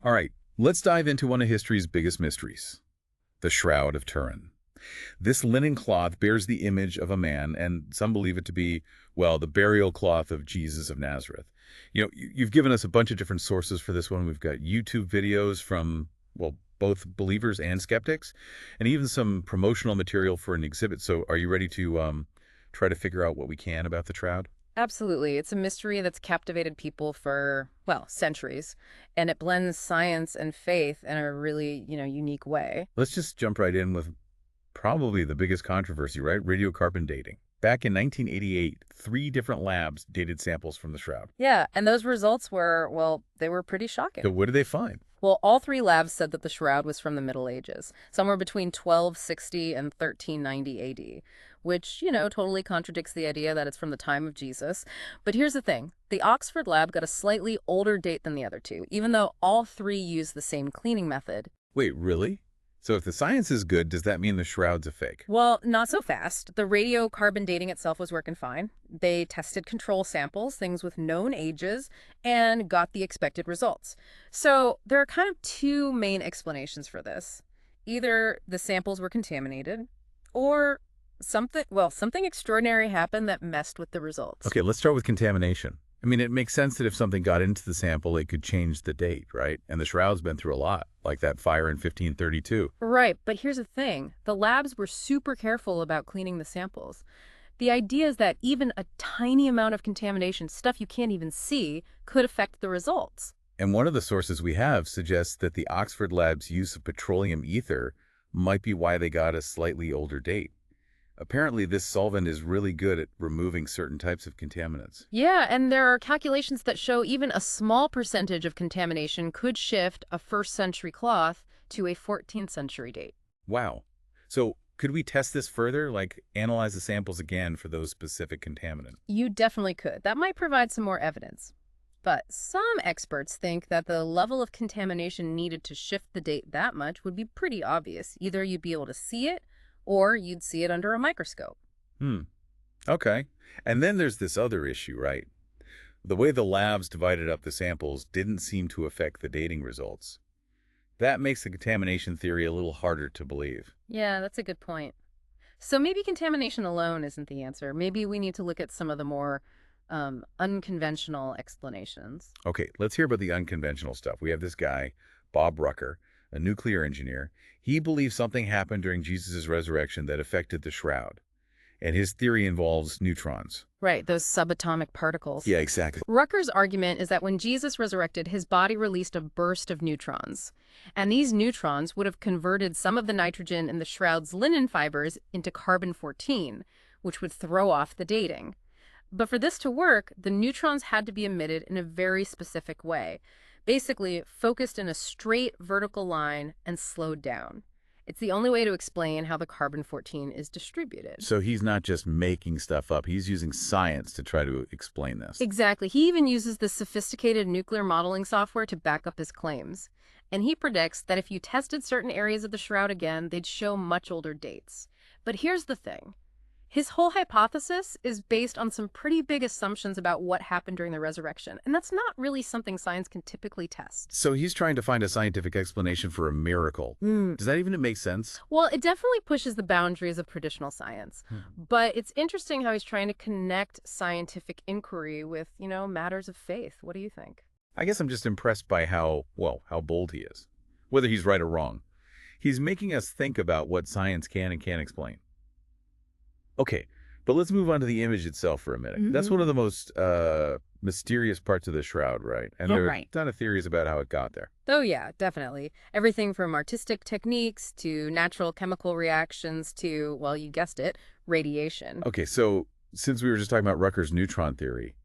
All right, let's dive into one of history's biggest mysteries, the Shroud of Turin. This linen cloth bears the image of a man, and some believe it to be, well, the burial cloth of Jesus of Nazareth. You've given us a bunch of different sources for this one. We've got YouTube videos from, well, both believers and skeptics, and even some promotional material for an exhibit. So are you ready to try to figure out what we can about the shroud? Absolutely. It's a mystery that's captivated people for, well, centuries, and it blends science and faith in a really, unique way. Let's just jump right in with probably the biggest controversy, right? Radiocarbon dating. Back in 1988, three different labs dated samples from the shroud. Yeah, and those results were, well, they were pretty So shocking. what did they find? Well, all three labs said that the shroud was from the Middle Ages, somewhere between 1260 and 1390 AD, which, totally contradicts the idea that it's from the time of Jesus. But here's the thing. The Oxford lab got a slightly older date than the other two, even though all three use the same cleaning method. Wait, really? So if the science is good, does that mean the shroud's a fake? Well, not so fast. The radiocarbon dating itself was working fine. They tested control samples, things with known ages, and got the expected results. So there are kind of two main explanations for this. Either the samples were contaminated, or something extraordinary happened that messed with the results. Okay, let's start with contamination. I mean, it makes sense that if something got into the sample, it could change the date, right? And the shroud's been through a lot, like that fire in 1532. Right, but here's the thing. The labs were super careful about cleaning the samples. The idea is that even a tiny amount of contamination, stuff you can't even see, could affect the results. And one of the sources we have suggests that the Oxford lab's use of petroleum ether might be why they got a slightly older date. Apparently, this solvent is really good at removing certain types of contaminants. Yeah, and there are calculations that show even a small percentage of contamination could shift a first century cloth to a 14th century date. Wow. So could we test this further, like analyze the samples again for those specific contaminants? You definitely could. That might provide some more evidence. But some experts think that the level of contamination needed to shift the date that much would be pretty obvious. Either you'd be able to see it, or you'd see it under a microscope. Hmm. Okay. And then there's this other issue, right? The way the labs divided up the samples didn't seem to affect the dating results. That makes the contamination theory a little harder to believe. Yeah, that's a good point. So maybe contamination alone isn't the answer. Maybe we need to look at some of the more unconventional explanations. Okay, let's hear about the unconventional stuff. We have this guy, Bob Rucker, a nuclear engineer. He believes something happened during Jesus' resurrection that affected the shroud. And his theory involves neutrons. Right, those subatomic particles. Yeah, exactly. Rucker's argument is that when Jesus resurrected, his body released a burst of neutrons. And these neutrons would have converted some of the nitrogen in the shroud's linen fibers into carbon-14, which would throw off the dating. But for this to work, the neutrons had to be emitted in a very specific way, basically focused in a straight vertical line and slowed down. It's the only way to explain how the carbon-14 is distributed. So he's not just making stuff up. He's using science to try to explain this. Exactly. He even uses this sophisticated nuclear modeling software to back up his claims. And he predicts that if you tested certain areas of the shroud again, they'd show much older dates. But here's the thing. His whole hypothesis is based on some pretty big assumptions about what happened during the resurrection, and that's not really something science can typically test. So he's trying to find a scientific explanation for a miracle. Does that even make sense? Well, it definitely pushes the boundaries of traditional science, but it's interesting how he's trying to connect scientific inquiry with, matters of faith. What do you think? I guess I'm just impressed by how bold he is. Whether he's right or wrong. He's making us think about what science can and can't explain. Okay, but let's move on to the image itself for a minute. That's one of the most mysterious parts of the shroud, right? And there are a ton of theories about how it got there. Oh, yeah, definitely. Everything from artistic techniques to natural chemical reactions to, well, you guessed it, radiation. Okay, so since we were just talking about Rucker's neutron theory,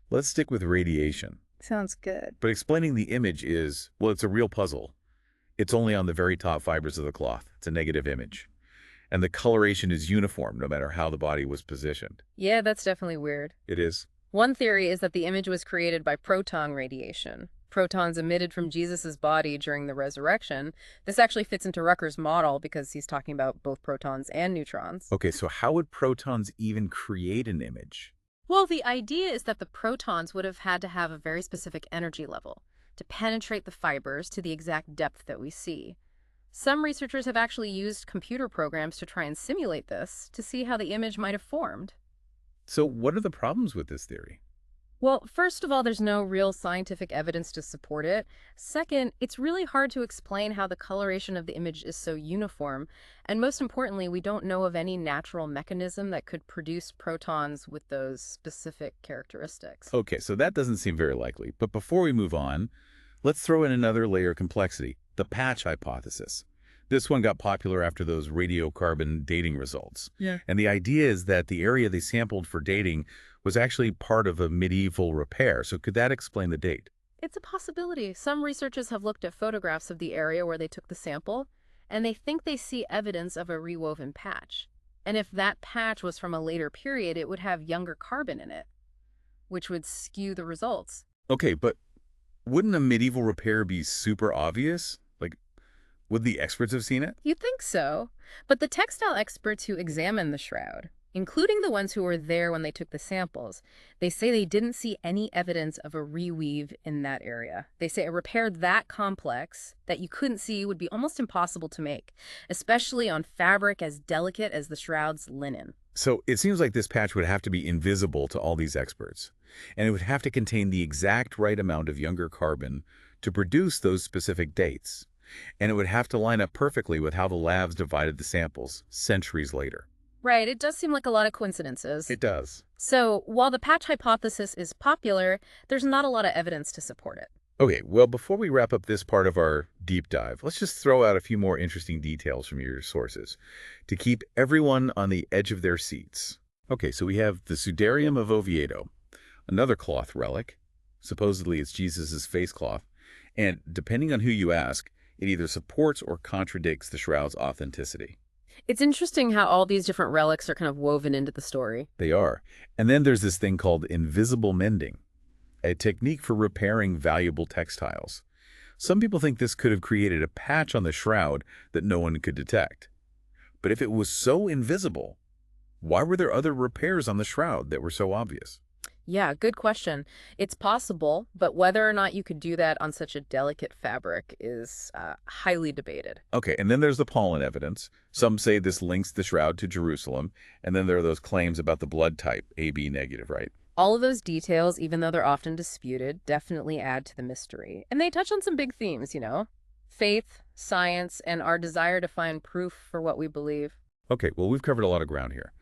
let's stick with radiation. Sounds good. But explaining the image is, well, it's a real puzzle. It's only on the very top fibers of the cloth. It's a negative image. And the coloration is uniform no matter how the body was positioned. Yeah, that's definitely weird. It is. One theory is that the image was created by proton radiation. Protons emitted from Jesus's body during the resurrection. This actually fits into Rucker's model because he's talking about both protons and neutrons. Okay, so how would protons even create an image? Well, the idea is that the protons would have had to have a very specific energy level. to penetrate the fibers to the exact depth that we see. Some researchers have actually used computer programs to try and simulate this to see how the image might have formed. So what are the problems with this theory? Well, first of all, there's no real scientific evidence to support it. Second, it's really hard to explain how the coloration of the image is so uniform. And most importantly, we don't know of any natural mechanism that could produce protons with those specific characteristics. Okay, so that doesn't seem very likely. But before we move on, let's throw in another layer of complexity, the patch hypothesis. This one got popular after those radiocarbon dating results. Yeah. And the idea is that the area they sampled for dating was actually part of a medieval repair. So could that explain the date? It's a possibility. Some researchers have looked at photographs of the area where they took the sample, and they think they see evidence of a rewoven patch. And if that patch was from a later period, it would have younger carbon in it, which would skew the results. Okay, but wouldn't a medieval repair be super obvious? Like, would the experts have seen it? You'd think so. But the textile experts who examined the shroud, including the ones who were there when they took the samples, they say they didn't see any evidence of a reweave in that area. They say a repair that complex that you couldn't see would be almost impossible to make, especially on fabric as delicate as the shroud's linen. So it seems like this patch would have to be invisible to all these experts, and it would have to contain the exact right amount of younger carbon to produce those specific dates. And it would have to line up perfectly with how the labs divided the samples centuries later. Right, it does seem like a lot of coincidences. It does. So, while the patch hypothesis is popular, there's not a lot of evidence to support it. Okay, well, before we wrap up this part of our deep dive, let's just throw out a few more interesting details from your sources to keep everyone on the edge of their seats. Okay, so we have the Sudarium of Oviedo, another cloth relic. Supposedly it's Jesus's face cloth. And depending on who you ask, it either supports or contradicts the shroud's authenticity. It's interesting how all these different relics are kind of woven into the story. They are. And then there's this thing called invisible mending, a technique for repairing valuable textiles. Some people think this could have created a patch on the shroud that no one could detect. But if it was so invisible, why were there other repairs on the shroud that were so obvious? Yeah, good question. It's possible, but whether or not you could do that on such a delicate fabric is highly debated. Okay, and then there's the pollen evidence. Some say this links the shroud to Jerusalem, and then there are those claims about the blood type, AB negative, right? All of those details, even though they're often disputed, definitely add to the mystery. And they touch on some big themes, you know? Faith, science, and our desire to find proof for what we believe. Okay, well, we've covered a lot of ground here.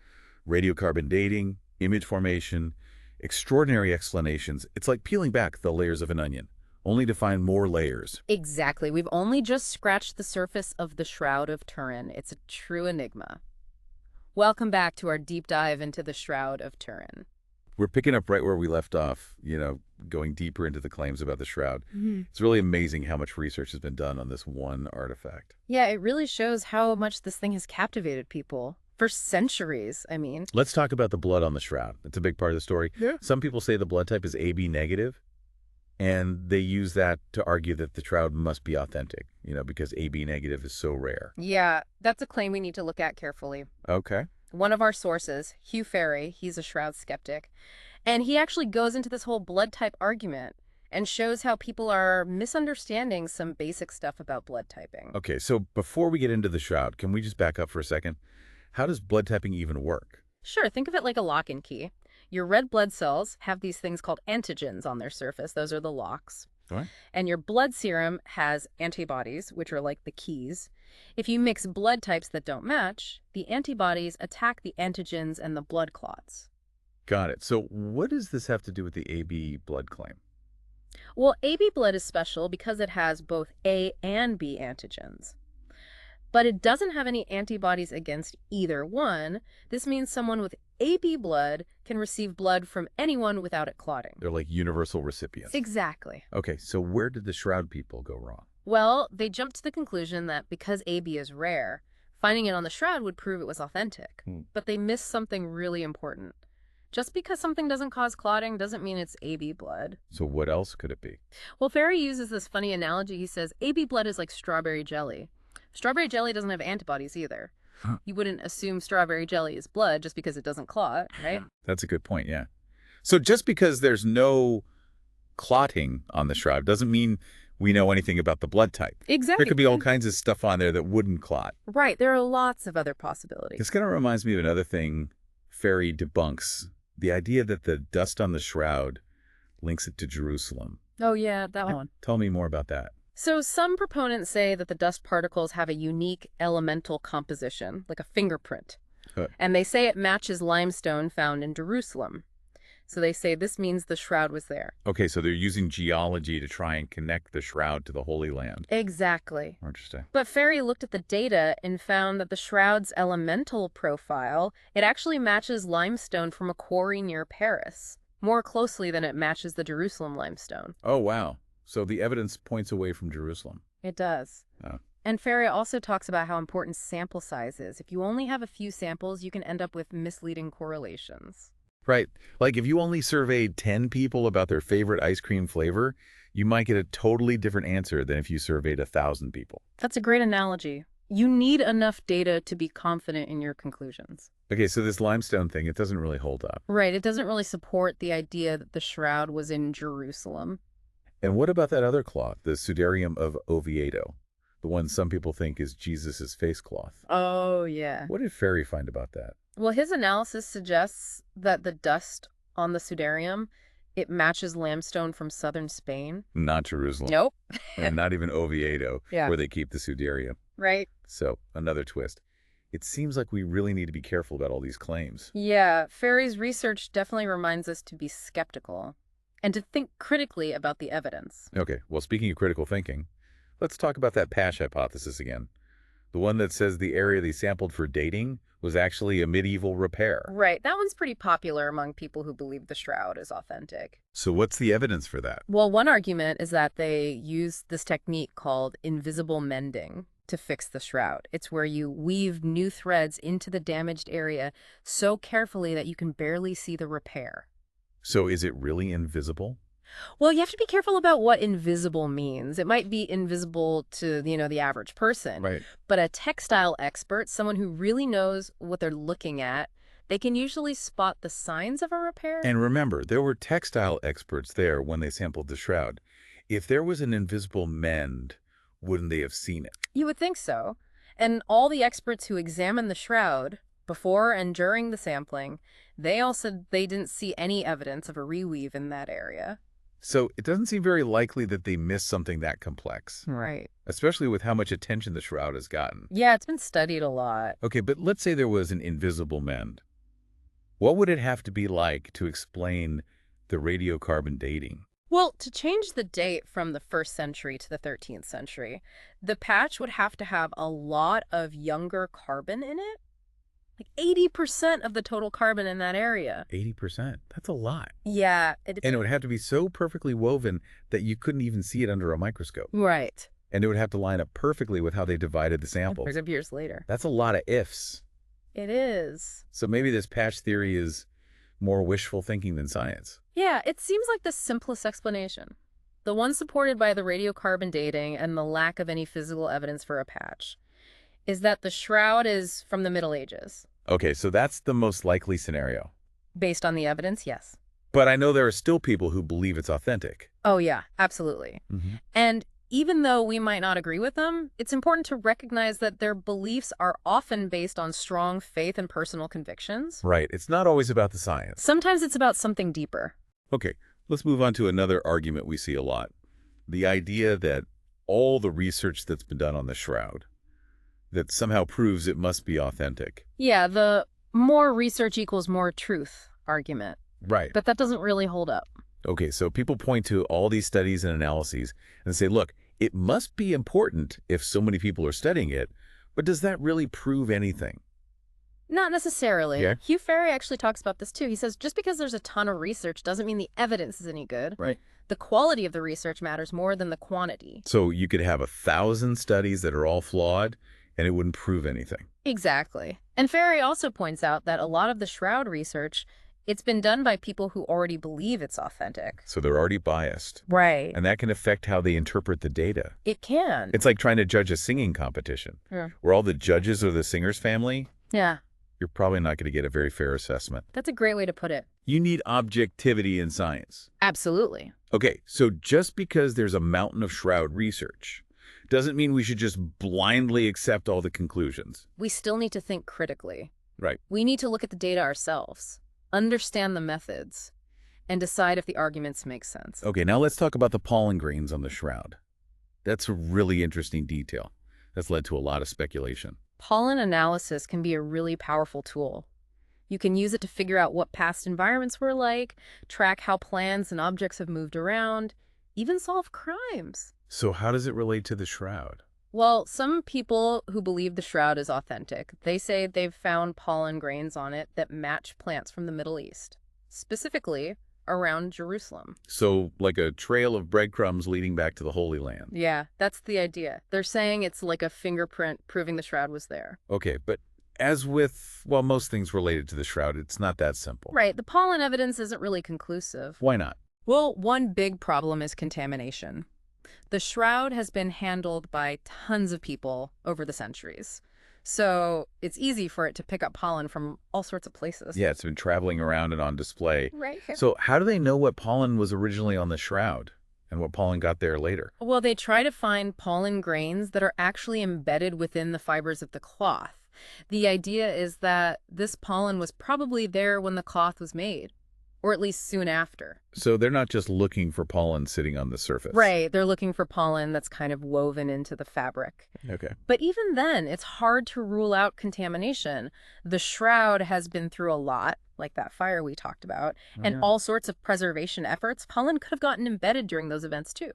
Radiocarbon dating, image formation, extraordinary explanations. It's like peeling back the layers of an onion, only to find more layers. Exactly. We've only just scratched the surface of the Shroud of Turin. It's a true enigma. Welcome back to our deep dive into the Shroud of Turin. We're picking up right where we left off, going deeper into the claims about the shroud. It's really amazing how much research has been done on this one artifact. Yeah, it really shows how much this thing has captivated people. For centuries, I mean. Let's talk about the blood on the shroud. It's a big part of the story. Yeah. Some people say the blood type is AB negative, and they use that to argue that the shroud must be authentic, because AB negative is so rare. Yeah, that's a claim we need to look at carefully. Okay. One of our sources, Hugh Ferry, he's a shroud skeptic, and he actually goes into this whole blood type argument and shows how people are misunderstanding some basic stuff about blood typing. Okay, so before we get into the shroud, can we just back up for a second? How does blood typing even work? Sure, think of it like a lock and key. Your red blood cells have these things called antigens on their surface. Those are the locks. All right. And your blood serum has antibodies, which are like the keys. If you mix blood types that don't match, the antibodies attack the antigens and the blood clots. Got it. So what does this have to do with the AB blood claim? Well, AB blood is special because it has both A and B antigens. But it doesn't have any antibodies against either one. This means someone with AB blood can receive blood from anyone without it clotting. They're like universal recipients. Exactly. Okay, so where did the shroud people go wrong? Well, they jumped to the conclusion that because AB is rare, finding it on the shroud would prove it was authentic. But they missed something really important. Just because something doesn't cause clotting doesn't mean it's AB blood. So what else could it be? Well, Ferry uses this funny analogy. He says AB blood is like strawberry jelly. Strawberry jelly doesn't have antibodies either. Huh. You wouldn't assume strawberry jelly is blood just because it doesn't clot, right? That's a good point, yeah. So just because there's no clotting on the shroud doesn't mean we know anything about the blood type. There Exactly. could be all kinds of stuff on there that wouldn't clot. Right. There are lots of other possibilities. This kind of reminds me of another thing Ferry debunks, the idea that the dust on the shroud links it to Jerusalem. Oh, yeah, that one. Tell me more about that. So some proponents say that the dust particles have a unique elemental composition, like a fingerprint. Huh. And they say it matches limestone found in Jerusalem. So they say this means the shroud was there. Okay, so they're using geology to try and connect the shroud to the Holy Land. Exactly. Interesting. But Ferry looked at the data and found that the shroud's elemental profile, it actually matches limestone from a quarry near Paris, more closely than it matches the Jerusalem limestone. Oh, wow. So the evidence points away from Jerusalem. It does. Oh. And Ferry also talks about how important sample size is. If you only have a few samples, you can end up with misleading correlations. Right. Like if you only surveyed 10 people about their favorite ice cream flavor, you might get a totally different answer than if you surveyed 1,000 people. That's a great analogy. You need enough data to be confident in your conclusions. Okay, so this limestone thing, it doesn't really hold up. Right. It doesn't really support the idea that the shroud was in Jerusalem. And what about that other cloth, the Sudarium of Oviedo, the one some people think is Jesus's face cloth? Oh, yeah. What did Ferry find about that? Well, his analysis suggests that the dust on the Sudarium, it matches limestone from southern Spain. Not Jerusalem. Nope. And not even Oviedo, Yeah. where they keep the Sudarium. Right. So, another twist. It seems like we really need to be careful about all these claims. Yeah, Ferry's research definitely reminds us to be skeptical and to think critically about the evidence. Okay, well, speaking of critical thinking, let's talk about that Pash hypothesis again. The one that says the area they sampled for dating was actually a medieval repair. Right. That one's pretty popular among people who believe the shroud is authentic. So what's the evidence for that? Well, one argument is that they use this technique called invisible mending to fix the shroud. It's where you weave new threads into the damaged area so carefully that you can barely see the repair. So is it really invisible? Well, you have to be careful about what invisible means. It might be invisible to, the average person. Right. But a textile expert, someone who really knows what they're looking at, they can usually spot the signs of a repair. And remember, there were textile experts there when they sampled the shroud. If there was an invisible mend, wouldn't they have seen it? You would think so. And all the experts who examined the shroud before and during the sampling, they all said they didn't see any evidence of a reweave in that area. So it doesn't seem very likely that they missed something that complex, Right. especially with how much attention the shroud has gotten. Yeah, it's been studied a lot. Okay, but let's say there was an invisible mend. What would it have to be like to explain the radiocarbon dating? Well, to change the date from the 1st century to the 13th century, the patch would have to have a lot of younger carbon in it. Like 80% of the total carbon in that area. 80%. That's a lot. Yeah. And it would have to be so perfectly woven that you couldn't even see it under a microscope. Right. And it would have to line up perfectly with how they divided the samples. Hundreds of years later. That's a lot of ifs. It is. So maybe this patch theory is more wishful thinking than science. Yeah, it seems like the simplest explanation. The one supported by the radiocarbon dating and the lack of any physical evidence for a patch is that the shroud is from the Middle Ages. Okay, so that's the most likely scenario. Based on the evidence, yes. But I know there are still people who believe it's authentic. Oh, yeah, absolutely. Mm-hmm. And even though we might not agree with them, it's important to recognize that their beliefs are often based on strong faith and personal convictions. Right. It's not always about the science. Sometimes it's about something deeper. Okay, let's move on to another argument we see a lot. The idea that all the research that's been done on the shroud, that somehow proves it must be authentic. Yeah, the more research equals more truth argument. Right. But that doesn't really hold up. Okay, so people point to all these studies and analyses and say, look, it must be important if so many people are studying it, but does that really prove anything? Not necessarily. Yeah. Hugh Ferry actually talks about this too. He says just because there's a ton of research doesn't mean the evidence is any good. Right. The quality of the research matters more than the quantity. So you could have 1,000 studies that are all flawed, and it wouldn't prove anything. Exactly. And Ferry also points out that a lot of the shroud research, it's been done by people who already believe it's authentic. So they're already biased. Right. And that can affect how they interpret the data. It can. It's like trying to judge a singing competition, Yeah. where all the judges are the singer's family. Yeah. You're probably not going to get a very fair assessment. That's a great way to put it. You need objectivity in science. Absolutely. Okay, so just because there's a mountain of shroud research doesn't mean we should just blindly accept all the conclusions. We still need to think critically. Right. We need to look at the data ourselves, understand the methods, and decide if the arguments make sense. Okay, now let's talk about the pollen grains on the shroud. That's a really interesting detail. That's led to a lot of speculation. Pollen analysis can be a really powerful tool. You can use it to figure out what past environments were like, track how plants and objects have moved around, even solve crimes. So how does it relate to the shroud? Well, some people who believe the shroud is authentic, they say they've found pollen grains on it that match plants from the Middle East, specifically around Jerusalem. So like a trail of breadcrumbs leading back to the Holy Land. Yeah, that's the idea. They're saying it's like a fingerprint proving the shroud was there. Okay, but as with, well, most things related to the shroud, it's not that simple. Right, the pollen evidence isn't really conclusive. Why not? Well, one big problem is contamination. The shroud has been handled by tons of people over the centuries. So it's easy for it to pick up pollen from all sorts of places. Yeah, it's been traveling around and on display. Right. So how do they know what pollen was originally on the shroud and what pollen got there later? Well, they try to find pollen grains that are actually embedded within the fibers of the cloth. The idea is that this pollen was probably there when the cloth was made, or at least soon after. So they're not just looking for pollen sitting on the surface. Right, they're looking for pollen that's kind of woven into the fabric. Okay. But even then, it's hard to rule out contamination. The shroud has been through a lot, like that fire we talked about, and all sorts of preservation efforts. Pollen could have gotten embedded during those events too.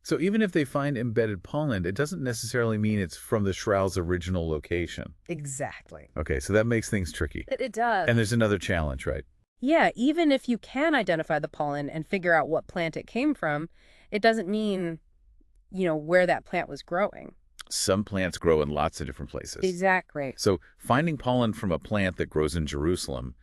So even if they find embedded pollen, it doesn't necessarily mean it's from the shroud's original location. Exactly. Okay, so that makes things tricky. It does. And there's another challenge, right? Yeah, even if you can identify the pollen and figure out what plant it came from, it doesn't mean, where that plant was growing. Some plants grow in lots of different places. Exactly. So finding pollen from a plant that grows in Jerusalem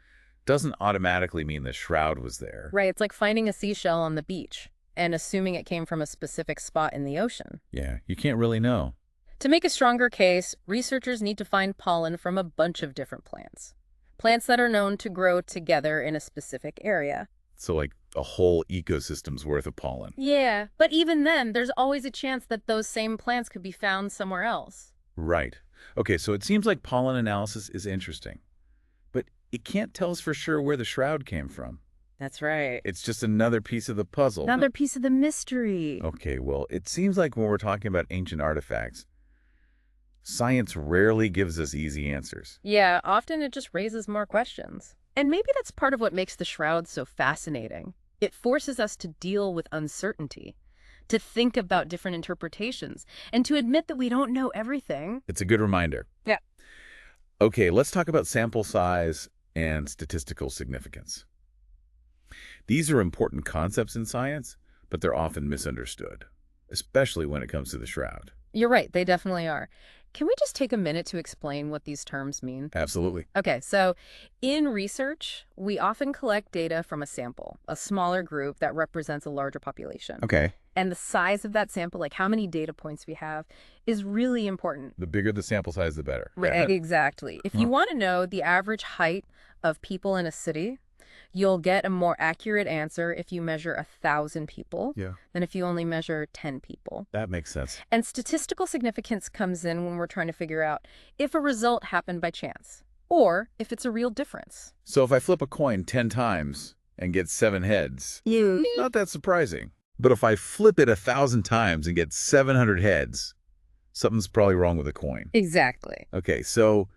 doesn't automatically mean the shroud was there. Right, it's like finding a seashell on the beach and assuming it came from a specific spot in the ocean. Yeah, you can't really know. To make a stronger case, researchers need to find pollen from a bunch of different plants. Plants that are known to grow together in a specific area. So like a whole ecosystem's worth of pollen. Yeah, but even then, there's always a chance that those same plants could be found somewhere else. Right. Okay, so it seems like pollen analysis is interesting, but it can't tell us for sure where the shroud came from. That's right. It's just another piece of the puzzle. Another piece of the mystery. Okay, well, it seems like when we're talking about ancient artifacts, science rarely gives us easy answers. Yeah, often it just raises more questions. And maybe that's part of what makes the shroud so fascinating. It forces us to deal with uncertainty, to think about different interpretations, and to admit that we don't know everything. It's a good reminder. Yeah. Okay, let's talk about sample size and statistical significance. These are important concepts in science, but they're often misunderstood, especially when it comes to the shroud. You're right, they definitely are. Can we just take a minute to explain what these terms mean? Absolutely. Okay, so in research, we often collect data from a sample, a smaller group that represents a larger population. Okay. And the size of that sample, like how many data points we have, is really important. The bigger the sample size, the better. Right, exactly. If you want to know the average height of people in a city, you'll get a more accurate answer if you measure 1,000 people than if you only measure 10 people. That makes sense. And statistical significance comes in when we're trying to figure out if a result happened by chance or if it's a real difference. So if I flip a coin 10 times and get 7 heads, not that surprising. But if I flip it 1,000 times and get 700 heads, something's probably wrong with the coin. Exactly. Okay, so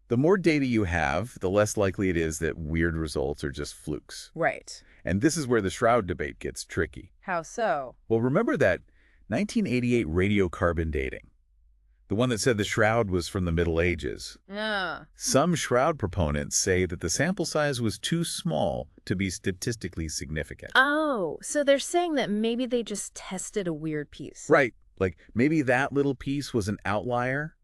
the more data you have, the less likely it is that weird results are just flukes. Right. And this is where the shroud debate gets tricky. How so? Well, remember that 1988 radiocarbon dating, the one that said the shroud was from the Middle Ages. Yeah. Some shroud proponents say that the sample size was too small to be statistically significant. Oh, so they're saying that maybe they just tested a weird piece. Right. Like maybe that little piece was an outlier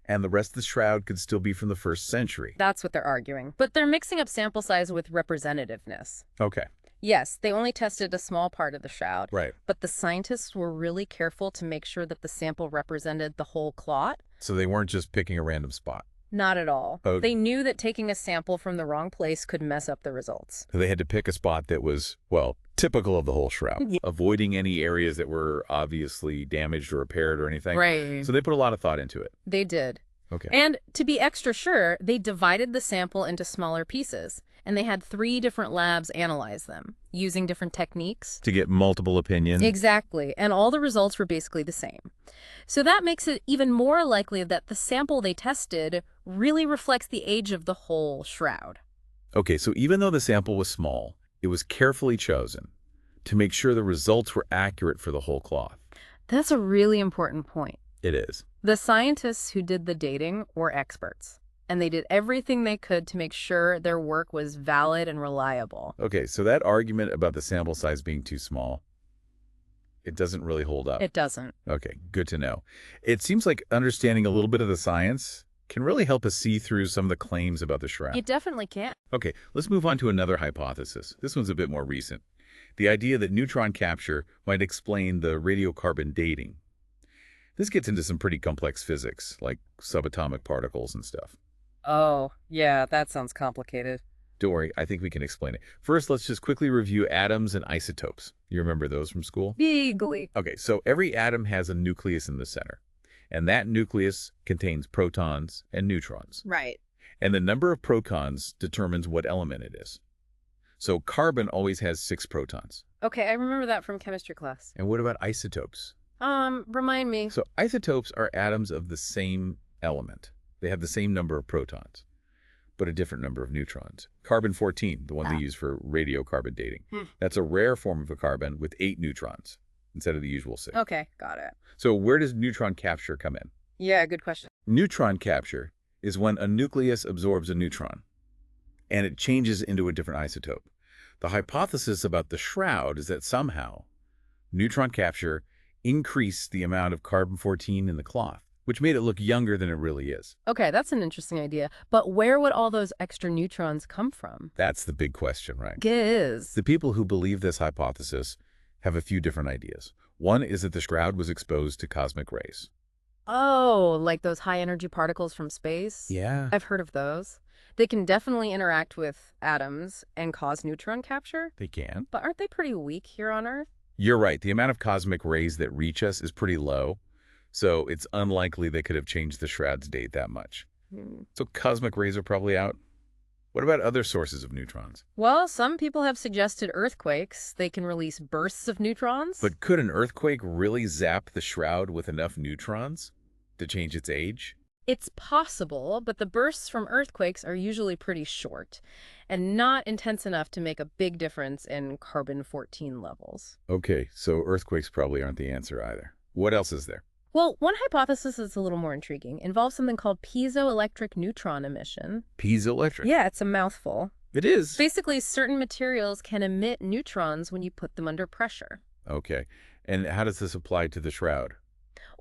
and the rest of the shroud could still be from the 1st century. That's what they're arguing. But they're mixing up sample size with representativeness. Okay. Yes, they only tested a small part of the shroud. Right. But the scientists were really careful to make sure that the sample represented the whole clot. So they weren't just picking a random spot. Not at all. Oh, They knew that taking a sample from the wrong place could mess up the results. they had to pick a spot that was, well, typical of the whole shroud, Yeah. avoiding any areas that were obviously damaged or repaired or anything. Right. So they put a lot of thought into it. They did. Okay. And to be extra sure, they divided the sample into smaller pieces, and they had 3 different labs analyze them, using different techniques. To get multiple opinions. Exactly, and all the results were basically the same. So that makes it even more likely that the sample they tested really reflects the age of the whole shroud. Okay, so even though the sample was small, it was carefully chosen to make sure the results were accurate for the whole cloth. That's a really important point. It is. The scientists who did the dating were experts, and they did everything they could to make sure their work was valid and reliable. Okay, so that argument about the sample size being too small, it doesn't really hold up. It doesn't. Okay, good to know. It seems like understanding a little bit of the science can really help us see through some of the claims about the shroud. It definitely can. Okay, let's move on to another hypothesis. This one's a bit more recent. The idea that neutron capture might explain the radiocarbon dating. This gets into some pretty complex physics, like subatomic particles and stuff. Oh, yeah, that sounds complicated. Don't worry, I think we can explain it. First, let's just quickly review atoms and isotopes. You remember those from school? Vaguely. Okay, so every atom has a nucleus in the center, and that nucleus contains protons and neutrons. Right. And the number of protons determines what element it is. So carbon always has 6 protons. Okay, I remember that from chemistry class. And what about isotopes? Remind me. So isotopes are atoms of the same element. They have the same number of protons, but a different number of neutrons. Carbon-14, the one they use for radiocarbon dating. That's a rare form of a carbon with 8 neutrons instead of the usual 6. Okay, got it. So where does neutron capture come in? Yeah, good question. Neutron capture is when a nucleus absorbs a neutron, and it changes into a different isotope. The hypothesis about the shroud is that somehow neutron capture increased the amount of carbon-14 in the cloth, which made it look younger than it really is. Okay, that's an interesting idea. But where would all those extra neutrons come from? That's the big question, right? Giz. The people who believe this hypothesis have a few different ideas. One is that the shroud was exposed to cosmic rays. Oh, like those high-energy particles from space? Yeah. I've heard of those. They can definitely interact with atoms and cause neutron capture, They can. but aren't they pretty weak here on Earth? You're right. The amount of cosmic rays that reach us is pretty low, so it's unlikely they could have changed the shroud's date that much. So cosmic rays are probably out. What about other sources of neutrons? Well, some people have suggested earthquakes. They can release bursts of neutrons. But could an earthquake really zap the shroud with enough neutrons to change its age? It's possible, but the bursts from earthquakes are usually pretty short and not intense enough to make a big difference in carbon-14 levels. Okay, so earthquakes probably aren't the answer either. What else is there? Well, one hypothesis that's a little more intriguing involves something called piezoelectric neutron emission. Piezoelectric. Yeah, it's a mouthful. It is. Basically, certain materials can emit neutrons when you put them under pressure. Okay, and how does this apply to the shroud?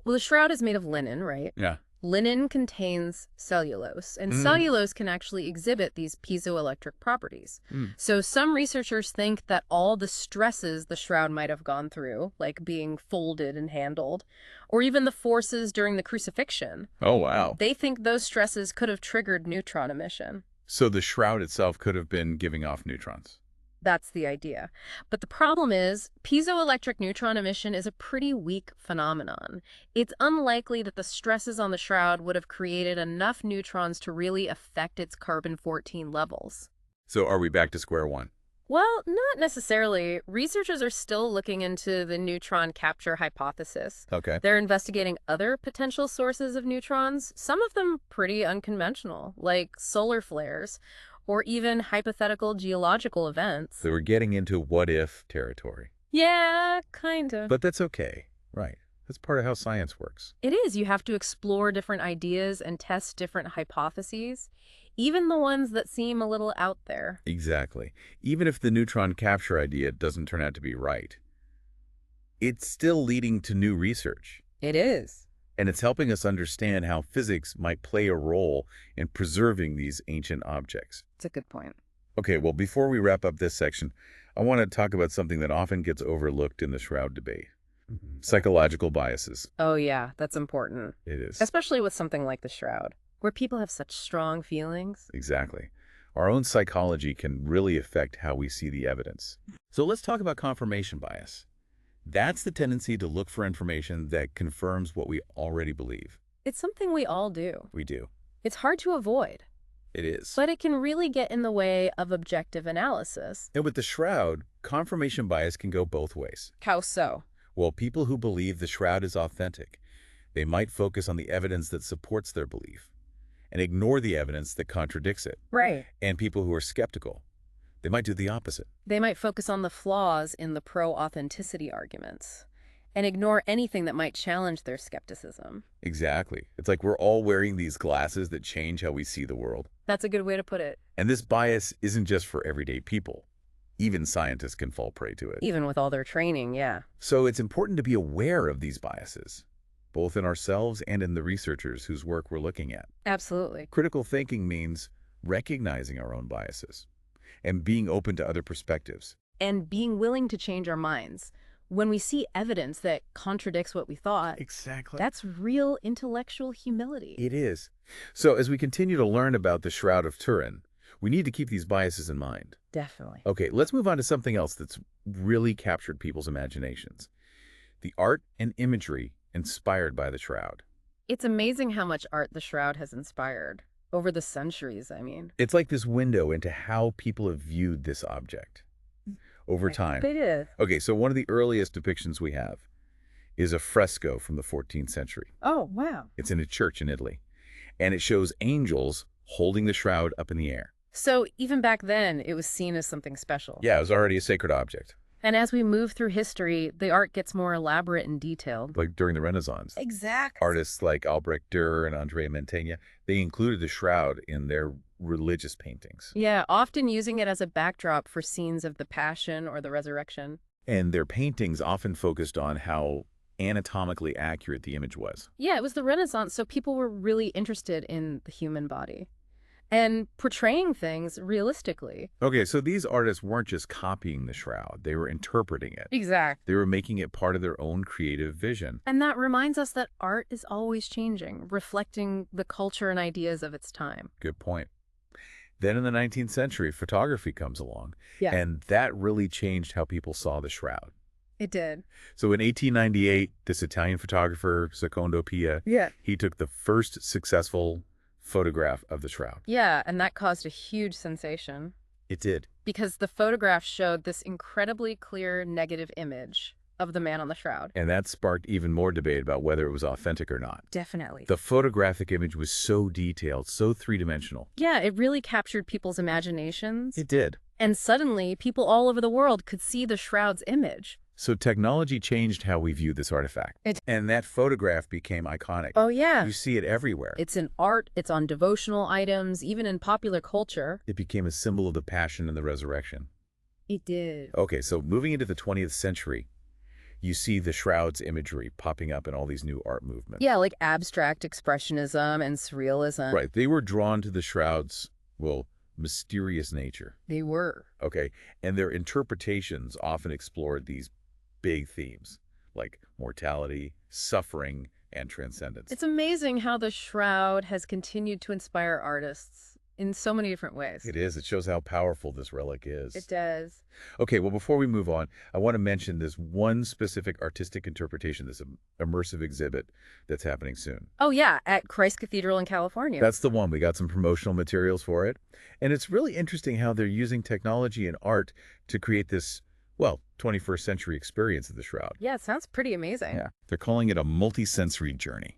Well, the shroud is made of linen, right? Yeah. Linen contains cellulose, and cellulose can actually exhibit these piezoelectric properties. So some researchers think that all the stresses the shroud might have gone through, like being folded and handled, or even the forces during the crucifixion, Oh, wow. they think those stresses could have triggered neutron emission. So the shroud itself could have been giving off neutrons. That's the idea. But the problem is, piezoelectric neutron emission is a pretty weak phenomenon. It's unlikely that the stresses on the shroud would have created enough neutrons to really affect its carbon-14 levels. So are we back to square one? Well, not necessarily. Researchers are still looking into the neutron capture hypothesis. Okay. They're investigating other potential sources of neutrons, some of them pretty unconventional, like solar flares, or even hypothetical geological events. So we're getting into what-if territory. Yeah, kind of. But that's okay. Right. That's part of how science works. It is. You have to explore different ideas and test different hypotheses, even the ones that seem a little out there. Exactly. Even if the neutron capture idea doesn't turn out to be right, it's still leading to new research. It is. And it's helping us understand how physics might play a role in preserving these ancient objects. It's a good point. Okay, well, before we wrap up this section, I want to talk about something that often gets overlooked in the shroud debate. Psychological biases. Oh, yeah, that's important. It is. Especially with something like the shroud. where people have such strong feelings. Exactly. Our own psychology can really affect how we see the evidence. So let's talk about confirmation bias. That's the tendency to look for information that confirms what we already believe. It's something we all do. We do. It's hard to avoid, It is. but it can really get in the way of objective analysis. And with the shroud, confirmation bias can go both ways. How so? Well, people who believe the shroud is authentic, they might focus on the evidence that supports their belief and ignore the evidence that contradicts it. Right. And people who are skeptical, they might do the opposite. They might focus on the flaws in the pro-authenticity arguments and ignore anything that might challenge their skepticism. Exactly. It's like we're all wearing these glasses that change how we see the world. That's a good way to put it. And this bias isn't just for everyday people. Even scientists can fall prey to it. Even with all their training, yeah. So it's important to be aware of these biases, both in ourselves and in the researchers whose work we're looking at. Absolutely. Critical thinking means recognizing our own biases and being open to other perspectives. And being willing to change our minds. When we see evidence that contradicts what we thought, Exactly. that's real intellectual humility. It is. So as we continue to learn about the Shroud of Turin, we need to keep these biases in mind. Definitely. Okay, let's move on to something else that's really captured people's imaginations. The art and imagery inspired by the Shroud. It's amazing how much art the Shroud has inspired. Over the centuries, I mean. It's like this window into how people have viewed this object over time. It is. Okay, so one of the earliest depictions we have is a fresco from the 14th century. Oh, wow. It's in a church in Italy, and it shows angels holding the shroud up in the air. So even back then, it was seen as something special. Yeah, it was already a sacred object, And as we move through history, the art gets more elaborate and detailed. like during the Renaissance. Exactly. Artists like Albrecht Dürer and Andrea Mantegna, they included the shroud in their religious paintings. Yeah, often using it as a backdrop for scenes of the Passion or the Resurrection. And their paintings often focused on how anatomically accurate the image was. Yeah, it was the Renaissance, so people were really interested in the human body and portraying things realistically. Okay, so these artists weren't just copying the shroud, they were interpreting it. Exactly. They were making it part of their own creative vision. And that reminds us that art is always changing, reflecting the culture and ideas of its time. Good point. Then in the 19th century, photography comes along, Yeah. and that really changed how people saw the shroud. It did. So in 1898, this Italian photographer, Secondo Pia, Yeah. he took the first successful photograph of the shroud. Yeah, and that caused a huge sensation It did. because the photograph showed this incredibly clear negative image of the man on the shroud. And that sparked even more debate about whether it was authentic or not. Definitely. The photographic image was so detailed, so three-dimensional. Yeah, it really captured people's imaginations. It did. And suddenly, people all over the world could see the shroud's image. So technology changed how we view this artifact. And that photograph became iconic. Oh, yeah. You see it everywhere. It's in art, it's on devotional items, even in popular culture. It became a symbol of the Passion and the Resurrection. It did. Okay, so moving into the 20th century, you see the shroud's imagery popping up in all these new art movements. Yeah, like abstract expressionism and surrealism. Right. They were drawn to the shroud's, well, mysterious nature. They were. Okay. And their interpretations often explored these big themes like mortality, suffering, and transcendence. It's amazing how the shroud has continued to inspire artists in so many different ways. It is. It shows how powerful this relic is. It does. Okay, well, before we move on, I want to mention this one specific artistic interpretation, this immersive exhibit that's happening soon. Oh, yeah, at Christ Cathedral in California. That's the one. We got some promotional materials for it. And it's really interesting how they're using technology and art to create this, well, 21st century experience of the shroud. Yeah, it sounds pretty amazing. Yeah. They're calling it a multi-sensory journey.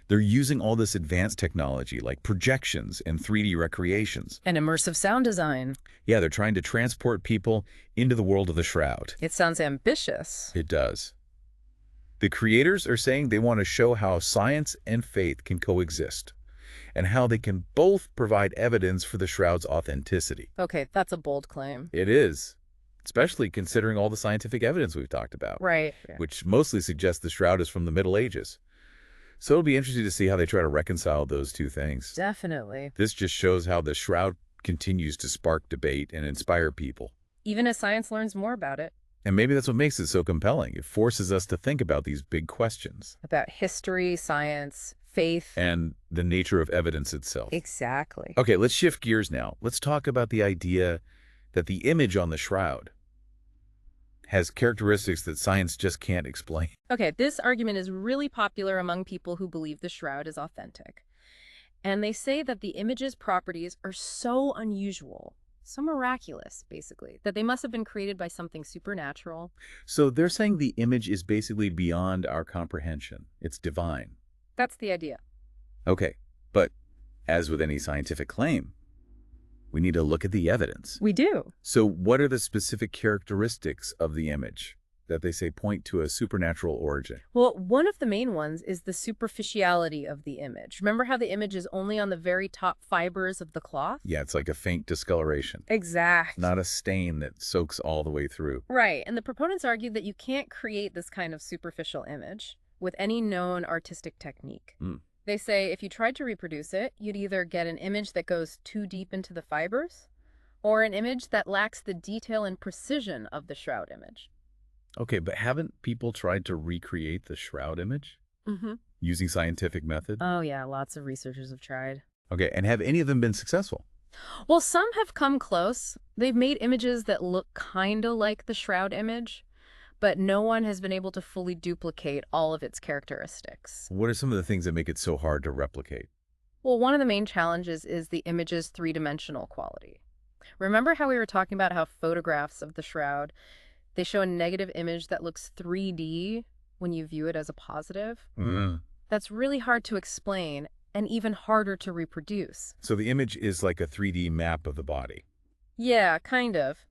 They're using all this advanced technology like projections and 3D recreations. And immersive sound design. Yeah, they're trying to transport people into the world of the shroud. It sounds ambitious. It does. The creators are saying they want to show how science and faith can coexist and how they can both provide evidence for the shroud's authenticity. Okay, that's a bold claim. It is, especially considering all the scientific evidence we've talked about, Right. which mostly suggests the shroud is from the Middle Ages. So it'll be interesting to see how they try to reconcile those two things. Definitely. This just shows how the shroud continues to spark debate and inspire people. Even as science learns more about it. And maybe that's what makes it so compelling. It forces us to think about these big questions. About history, science, faith. And The nature of evidence itself. Exactly. Okay, let's shift gears now. Let's talk about the idea that the image on the shroud has characteristics that science just can't explain. Okay, this argument is really popular among people who believe the shroud is authentic. And they say that the image's properties are so unusual, so miraculous, basically, that they must have been created by something supernatural. So they're saying the image is basically beyond our comprehension. It's divine. That's the idea. Okay, but as with any scientific claim, we need to look at the evidence. We do. So what are the specific characteristics of the image that they say point to a supernatural origin? Well, one of the main ones is the superficiality of the image. Remember how the image is only on the very top fibers of the cloth? Yeah, it's like a faint discoloration, Exactly. not a stain that soaks all the way through. Right, and the proponents argue that you can't create this kind of superficial image with any known artistic technique. They say if you tried to reproduce it, you'd either get an image that goes too deep into the fibers or an image that lacks the detail and precision of the shroud image. Okay, but haven't people tried to recreate the shroud image using scientific methods? Oh, yeah, lots of researchers have tried. Okay, and have any of them been successful? Well, some have come close. They've made images that look kind of like the shroud image, but no one has been able to fully duplicate all of its characteristics. What are some of the things that make it so hard to replicate? Well, one of the main challenges is the image's three-dimensional quality. Remember how we were talking about how photographs of the shroud, they show a negative image that looks 3D when you view it as a positive? That's really hard to explain and even harder to reproduce. So the image is like a 3D map of the body. Yeah, kind of.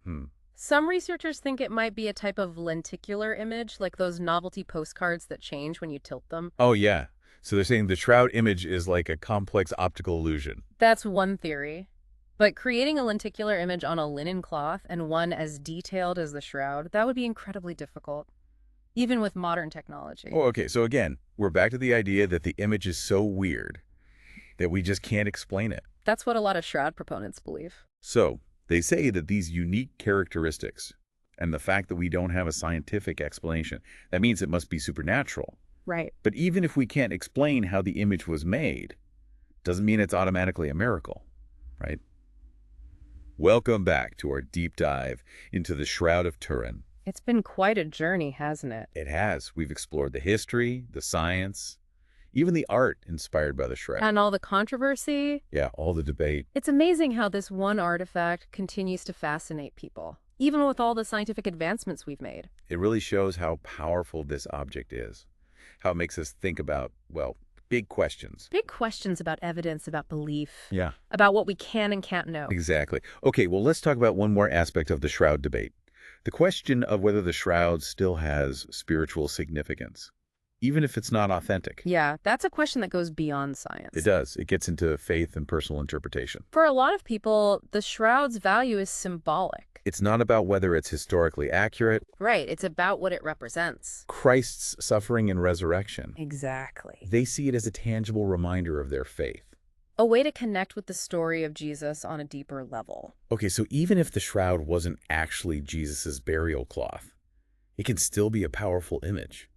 Some researchers think it might be a type of lenticular image, like those novelty postcards that change when you tilt them. Oh, yeah. So they're saying the shroud image is like a complex optical illusion. That's one theory. But creating a lenticular image on a linen cloth and one as detailed as the shroud, that would be incredibly difficult, even with modern technology. Oh, okay. So again, we're back to the idea that the image is so weird that we just can't explain it. That's what a lot of shroud proponents believe. So they say that these unique characteristics and the fact that we don't have a scientific explanation, that means it must be supernatural. Right. But even if we can't explain how the image was made, doesn't mean it's automatically a miracle, right? Welcome back to our deep dive into the Shroud of Turin. It's been quite a journey, hasn't it? It has. We've explored the history, the science, even the art inspired by the shroud. And all the controversy. Yeah, all the debate. It's amazing how this one artifact continues to fascinate people, even with all the scientific advancements we've made. It really shows how powerful this object is, how it makes us think about, well, big questions. Big questions about evidence, about belief. Yeah. About what we can and can't know. Exactly. Okay, well, let's talk about one more aspect of the shroud debate. The question of whether the shroud still has spiritual significance, even if it's not authentic. Yeah, that's a question that goes beyond science. It does. It gets into faith and personal interpretation. For a lot of people, the shroud's value is symbolic. It's not about whether it's historically accurate. Right, it's about what it represents. Christ's suffering and resurrection. Exactly. They see it as a tangible reminder of their faith. A way to connect with the story of Jesus on a deeper level. Okay, so even if the shroud wasn't actually Jesus's burial cloth, it can still be a powerful image.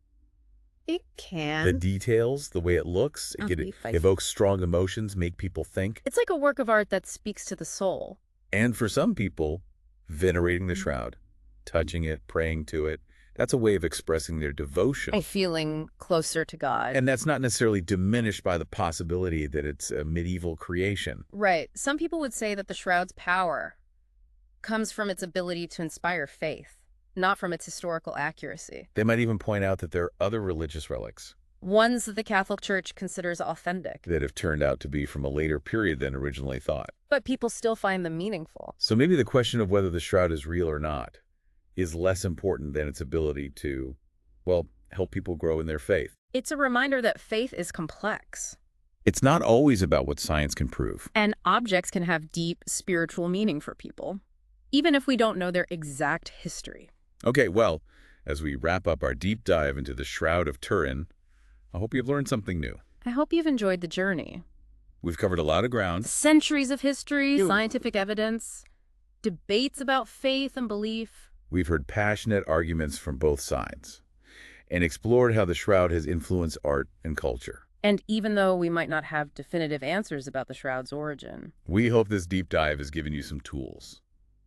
It can. The details, the way it looks, it evokes strong emotions, make people think. It's like a work of art that speaks to the soul. And for some people, venerating the shroud, touching it, praying to it, that's a way of expressing their devotion. And feeling closer to God. And that's not necessarily diminished by the possibility that it's a medieval creation. Right. Some people would say that the shroud's power comes from its ability to inspire faith, not from its historical accuracy. They might even point out that there are other religious relics. Ones that the Catholic Church considers authentic. That have turned out to be from a later period than originally thought. But people still find them meaningful. So maybe the question of whether the shroud is real or not is less important than its ability to, well, help people grow in their faith. It's a reminder that faith is complex. It's not always about what science can prove. And objects can have deep spiritual meaning for people, even if we don't know their exact history. Okay, well, as we wrap up our deep dive into the Shroud of Turin, I hope you've learned something new. I hope you've enjoyed the journey. We've covered a lot of ground. Centuries of history, scientific evidence, debates about faith and belief. We've heard passionate arguments from both sides and explored how the shroud has influenced art and culture. And even though we might not have definitive answers about the shroud's origin, We hope this deep dive has given you some tools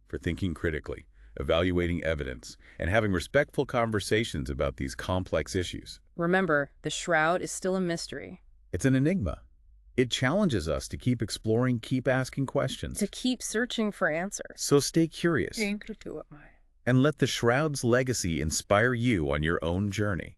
for thinking critically, evaluating evidence, and having respectful conversations about these complex issues. remember, the shroud is still a mystery. It's an enigma. It challenges us to keep exploring, keep asking questions. To keep searching for answers. So stay curious and let the shroud's legacy inspire you on your own journey.